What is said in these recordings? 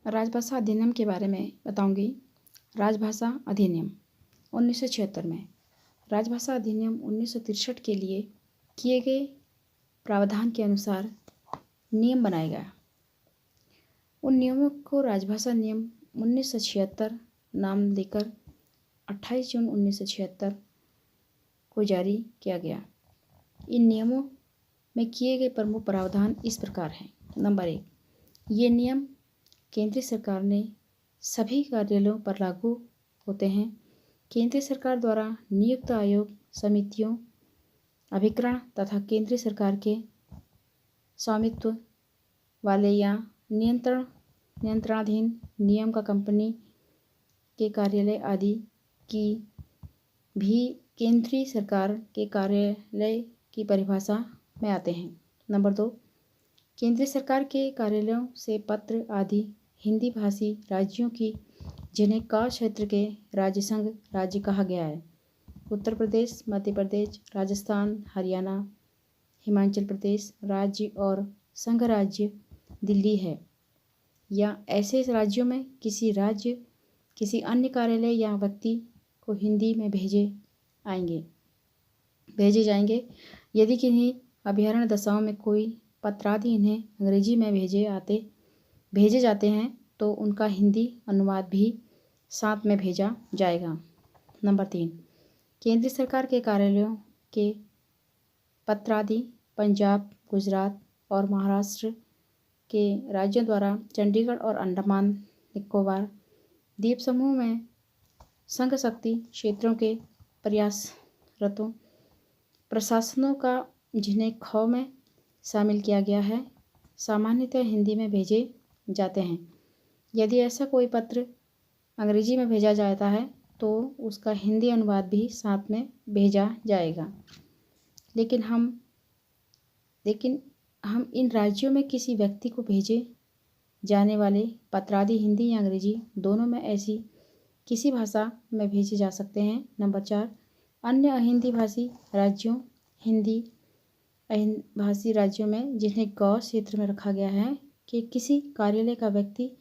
राजभाषा अधिनियम के बारे में बताऊंगी। राजभाषा अधिनियम 1976 में राजभाषा अधिनियम 1963 के लिए किए गए प्रावधान के अनुसार नियम बनाया गया। उन नियमों को राजभाषा नियम 1976 नाम देकर 28 जून 1976 को जारी किया गया। इन नियमों में किए गए प्रमुख प्रावधान इस प्रकार हैं। नंबर 1, ये नियम केंद्रीय सरकार ने सभी कार्यालयों पर लागू होते हैं। केंद्रीय सरकार द्वारा नियुक्त आयोग, समितियों, अभिकरण तथा केंद्रीय सरकार के स्वामित्व वाले या नियंत्रणाधीन नियम का कंपनी के कार्यालय आदि की भी केंद्रीय सरकार के कार्यालय की परिभाषा में आते हैं। नंबर 2, केंद्रीय सरकार के कार्यालयों से पत्र आदि हिंदी भाषी राज्यों की, जिन्हें क क्षेत्र के राज्य संघ राज्य कहा गया है, उत्तर प्रदेश, मध्य प्रदेश, राजस्थान, हरियाणा, हिमाचल प्रदेश राज्य और संघ राज्य दिल्ली है, या ऐसे राज्यों में किसी अन्य कार्यालय या व्यक्ति को हिंदी में भेजे जाएंगे। यदि किन्हीं अभ्यारण्य दशाओं में कोई पत्रादि इन्हें अंग्रेजी में भेजे जाते हैं तो उनका हिंदी अनुवाद भी साथ में भेजा जाएगा। नंबर 3, केंद्र सरकार के कार्यालयों के पत्रादि पंजाब, गुजरात और महाराष्ट्र के राज्यों द्वारा चंडीगढ़ और अंडमान निकोबार द्वीप समूह में संघ शक्ति क्षेत्रों के प्रयासरतों प्रशासनों का, जिन्हें ख में शामिल किया गया है, सामान्यतः हिंदी में भेजे जाते हैं। यदि ऐसा कोई पत्र अंग्रेजी में भेजा जाता है तो उसका हिंदी अनुवाद भी साथ में भेजा जाएगा। लेकिन हम इन राज्यों में किसी व्यक्ति को भेजे जाने वाले पत्रादि हिंदी या अंग्रेजी दोनों में ऐसी किसी भाषा में भेजे जा सकते हैं। नंबर 4, अन्य अहिंदी भाषी राज्यों, हिंदी भाषी राज्यों में जिन्हें ग क्षेत्र में रखा गया है कि किसी कार्यालय का व्यक्ति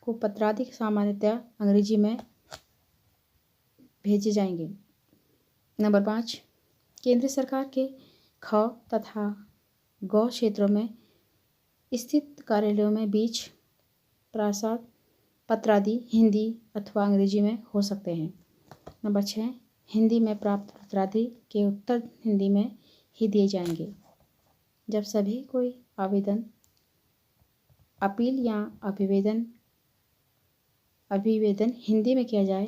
को पत्रादि सामान्यतः अंग्रेजी में भेजे जाएंगे। नंबर 5, केंद्र सरकार के ख तथा ग क्षेत्रों में स्थित कार्यालयों में बीच प्रासाद पत्रादि हिंदी अथवा अंग्रेजी में हो सकते हैं। नंबर 6, हिंदी में प्राप्त पत्रादि के उत्तर हिंदी में ही दिए जाएंगे। जब सभी कोई आवेदन, अपील या अभिवेदन हिंदी में किया जाए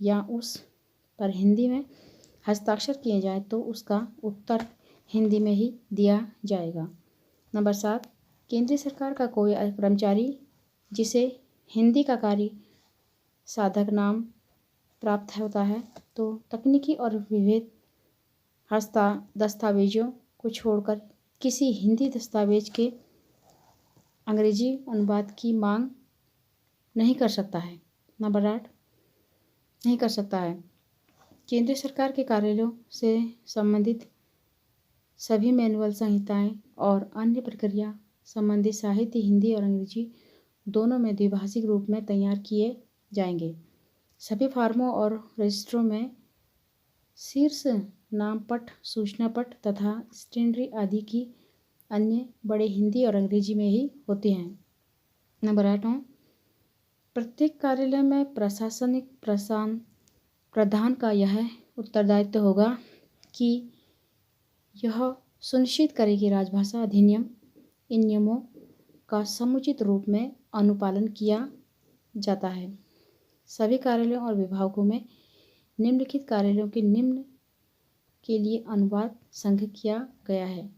या उस पर हिंदी में हस्ताक्षर किए जाए तो उसका उत्तर हिंदी में ही दिया जाएगा। नंबर 7, केंद्रीय सरकार का कोई कर्मचारी जिसे हिंदी का कार्य साधक नाम प्राप्त होता है तो तकनीकी और विविध दस्तावेजों को छोड़कर किसी हिंदी दस्तावेज के अंग्रेजी अनुवाद की मांग नहीं कर सकता है। नंबर 8, नहीं कर सकता है। केंद्र सरकार के कार्यालयों से संबंधित सभी मैनुअल, संहिताएं और अन्य प्रक्रिया संबंधी साहित्य हिंदी और अंग्रेजी दोनों में द्विभाषिक रूप में तैयार किए जाएंगे। सभी फार्मों और रजिस्टरों में शीर्ष नाम पट, सूचना पट तथा स्टेशनरी आदि की अन्य बड़े हिंदी और अंग्रेजी में ही होते हैं। नंबर 8, प्रत्येक कार्यालय में प्रशासनिक प्रधान का यह उत्तरदायित्व होगा कि यह सुनिश्चित करे कि राजभाषा अधिनियम इन नियमों का समुचित रूप में अनुपालन किया जाता है। सभी कार्यालयों और विभागों में निम्नलिखित कार्यालयों के लिए अनुवाद संघ किया गया है।